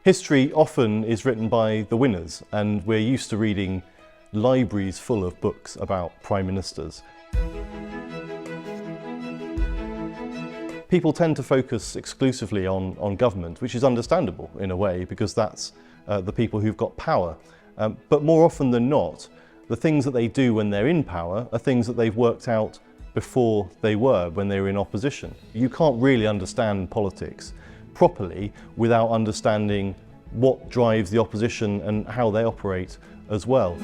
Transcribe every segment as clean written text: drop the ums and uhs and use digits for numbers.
History often is written by the winners, and we're used to reading libraries full of books about prime ministers. People tend to focus exclusively on government, which is understandable in a way, because that's the people who've got power. But more often than not, the things that they do when they're in power are things that they've worked out before when they were in opposition. You can't really understand politics properly without understanding what drives the opposition and how they operate as well.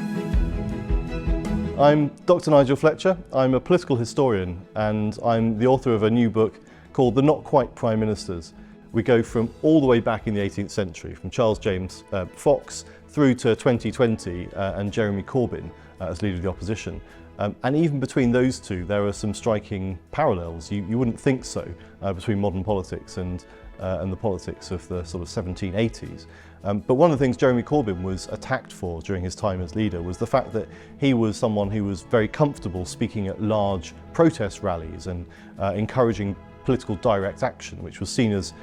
I'm Dr. Nigel Fletcher. I'm a political historian, and I'm the author of a new book called The Not Quite Prime Ministers. We go from all the way back in the 18th century, from Charles James Fox through to 2020 and Jeremy Corbyn as leader of the opposition. And even between those two, there are some striking parallels. You wouldn't think so between modern politics and the politics of the sort of 1780s. But one of the things Jeremy Corbyn was attacked for during his time as leader was the fact that he was someone who was very comfortable speaking at large protest rallies and encouraging political direct action, which was seen as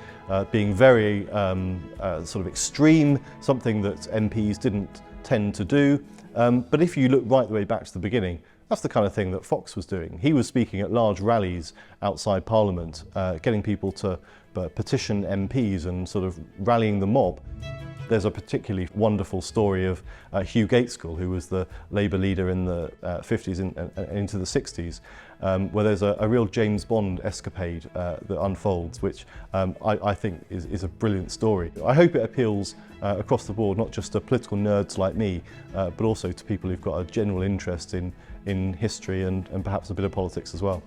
being very sort of extreme, something that MPs didn't tend to do. But if you look right the way back to the beginning, that's the kind of thing that Fox was doing. He was speaking at large rallies outside Parliament, getting people to petition MPs and sort of rallying the mob. There's a particularly wonderful story of Hugh Gaitskell, who was the Labour leader in the 50s and into the 60s, where there's a real James Bond escapade that unfolds, which I think is a brilliant story. I hope it appeals across the board, not just to political nerds like me, but also to people who've got a general interest in history and perhaps a bit of politics as well.